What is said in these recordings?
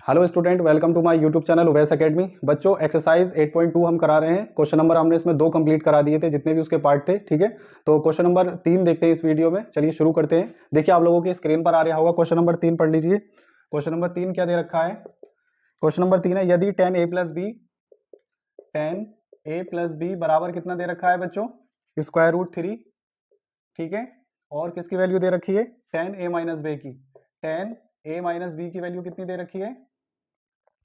Hello student, welcome to my YouTube channel Uwais academy. बच्चों, exercise 8.2 हम करा रहे हैं। क्वेश्चन नंबर हमने इसमें 2 कंप्लीट करा दिए थे, जितने भी उसके पार्ट थे। ठीक है, तो क्वेश्चन नंबर 3 देखते हैं इस वीडियो में। चलिए शुरू करते हैं। देखिए, आप लोगों की स्क्रीन पर आ रहा होगा। क्वेश्चन नंबर 3 पढ़ लीजिए। क्वेश्चन नंबर 3 क्या दे रखा है? क्वेश्चन नंबर 3 है, यदि tan a प्लस बी बराबर कितना दे रखा है बच्चों? √3। ठीक है, और किसकी वैल्यू दे रखी है? tan a माइनस बी की। tan a माइनस बी की वैल्यू कितनी दे रखी है?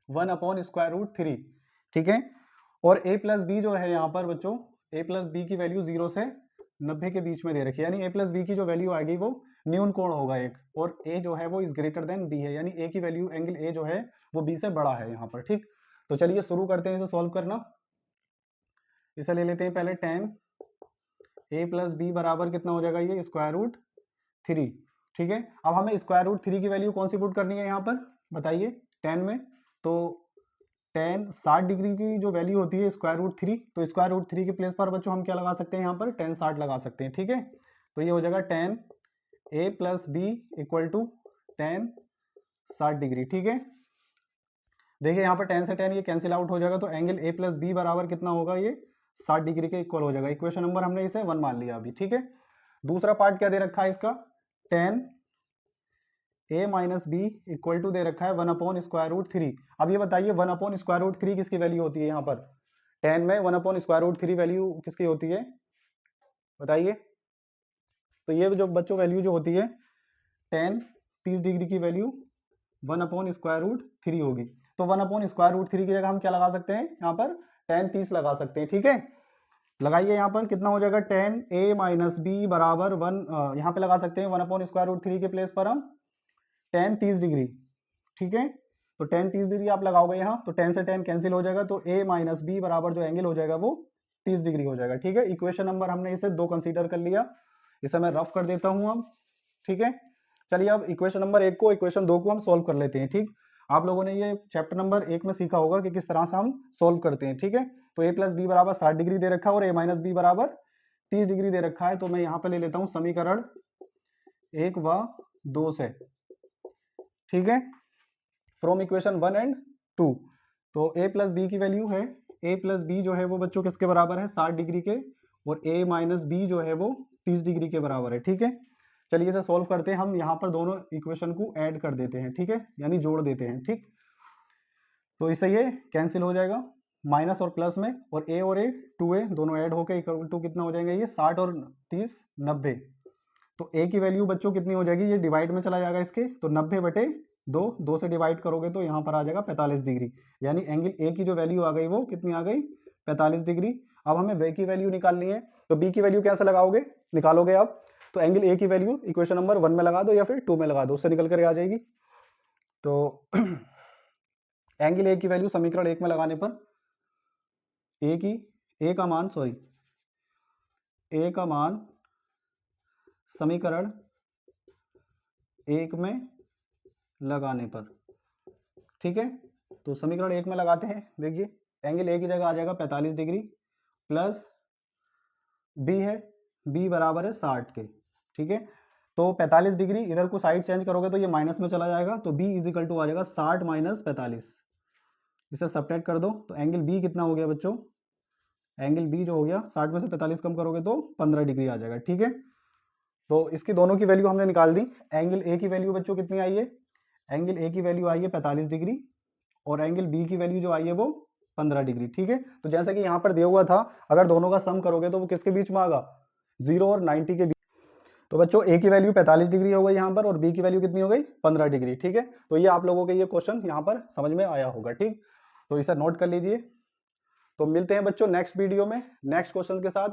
1/√3। ठीक है, और a प्लस बी जो है यहाँ पर बच्चों, a प्लस बी की वैल्यू 0 से 90 के बीच में दे रखी है। यानी a प्लस बी की जो वैल्यू आएगी वो न्यून कोण होगा एक, और a जो है वो इज ग्रेटर देन b है। यानी a की वैल्यू, एंगल a जो है वो b से बड़ा है यहाँ पर। ठीक, तो चलिए शुरू करते हैं इसे सॉल्व करना। इसे ले लेते हैं पहले। tan a प्लस बी बराबर कितना हो जाएगा? ये √3। ठीक है, अब हमें √3 की वैल्यू कौन सी पुट करनी है यहाँ पर, बताइए। tan में तो tan 60 डिग्री की जो वैल्यू होती है √3, तो √3 के प्लेस पर बच्चों हम क्या लगा सकते हैं? यहाँ पर tan 60 लगा सकते हैं। ठीक है, तो ये हो जाएगा tan a plus B equal to tan 60 degree. ठीक है, देखिए यहाँ पर tan से tan ये कैंसिल आउट हो जाएगा, तो एंगल a प्लस बी बराबर कितना होगा? ये 60 डिग्री के इक्वल हो जाएगा। इक्वेशन नंबर हमने इसे 1 मान लिया अभी। ठीक है, दूसरा पार्ट क्या दे रखा है इसका? tan a minus B equal to दे रखा है 1/√3। अब ये बताइए 1/√3 किसकी वैल्यू होती है यहाँ पर? tan में 1/√3 वैल्यू किसकी होती है, बताइए। तो ये जो बच्चों वैल्यू जो होती है tan 30 डिग्री की वैल्यू 1/√3 होगी। तो 1/√3 की जगह हम क्या लगा सकते हैं यहाँ पर? tan 30 लगा सकते हैं। ठीक है, लगाइए यहाँ पर कितना हो जाएगा? tan a माइनस बी बराबर 1, यहाँ पे लगा सकते हैं 1/√3 के प्लेस पर हम tan 30 डिग्री। ठीक है, तो tan 30 डिग्री आप लगाओगे यहाँ, तो tan से tan कैंसिल हो जाएगा, तो a माइनस बी बराबर जो एंगल हो जाएगा वो 30 डिग्री हो जाएगा। ठीक है, इक्वेशन नंबर हमने इसे 2 कंसीडर कर लिया। इसे मैं रफ कर देता हूँ अब। ठीक है, चलिए अब इक्वेशन नंबर 1 को, इक्वेशन 2 को हम सोल्व कर लेते हैं। ठीक, आप लोगों ने ये चैप्टर नंबर 1 में सीखा होगा कि किस तरह से हम सोल्व करते हैं। ठीक है, तो a प्लस बी बराबर 60 डिग्री दे रखा है और a माइनस बी बराबर 30 डिग्री दे रखा है। तो मैं यहाँ पे ले लेता हूँ समीकरण 1 व 2 से। ठीक है, फ्रॉम इक्वेशन 1 एंड 2। तो a प्लस बी की वैल्यू है, a प्लस बी जो है वो बच्चों किसके बराबर है? 60 डिग्री के, और a माइनस बी जो है वो 30 डिग्री के बराबर है। ठीक है, चलिए इसे सॉल्व करते हैं। हम यहाँ पर दोनों इक्वेशन को ऐड कर देते हैं। ठीक है, यानी जोड़ देते हैं। ठीक, तो इससे ये कैंसिल हो जाएगा माइनस और प्लस में, और a और a 2a दोनों ऐड होकर इक्वल टू कितना हो जाएंगे? ये 60 और 30 90। तो a की वैल्यू बच्चों कितनी हो जाएगी? ये डिवाइड में चला जाएगा इसके, तो 90/2, 2 से डिवाइड करोगे तो यहाँ पर आ जाएगा 45 डिग्री। यानी एंगल a की जो वैल्यू आ गई वो कितनी आ गई? 45 डिग्री। अब हमें b की वैल्यू निकालनी है, तो b की वैल्यू कैसे लगाओगे, निकालोगे आप? तो एंगल a की वैल्यू इक्वेशन नंबर 1 में लगा दो या फिर 2 में लगा दो, उससे निकल कर आ जाएगी। तो एंगल a की वैल्यू समीकरण 1 में लगाने पर a का मान समीकरण 1 में लगाने पर। ठीक है, तो समीकरण 1 में लगाते हैं। देखिए एंगल a की जगह आ जाएगा 45 डिग्री, प्लस b है, b बराबर है 60 के। ठीक है, तो 45 डिग्री इधर को साइड चेंज करोगे तो ये माइनस में चला जाएगा, तो b इज इक्वल टू आ जाएगा 60 माइनस 45। इसे सब्ट्रैक्ट कर दो, तो एंगल b कितना हो गया बच्चों? एंगल b जो हो गया, 60 में से 45 कम करोगे तो 15 डिग्री आ जाएगा। ठीक है, तो इसकी दोनों की वैल्यू हमने निकाल दी। एंगल a की वैल्यू बच्चों कितनी आई है? एंगल a की वैल्यू आई है 45 डिग्री, और एंगल b की वैल्यू जो आई है वो 15 डिग्री। ठीक है, तो जैसा कि यहाँ पर दिया हुआ था, अगर दोनों का सम करोगे तो वो किसके बीच में आएगा? 0 और 90 के बीच। तो बच्चों a की वैल्यू 45 डिग्री हो गई यहाँ पर, और b की वैल्यू कितनी हो गई? 15 डिग्री। ठीक है, तो ये आप लोगों के ये क्वेश्चन यहाँ पर समझ में आया होगा। ठीक, तो इसे नोट कर लीजिए। तो मिलते हैं बच्चों नेक्स्ट वीडियो में नेक्स्ट क्वेश्चन के साथ।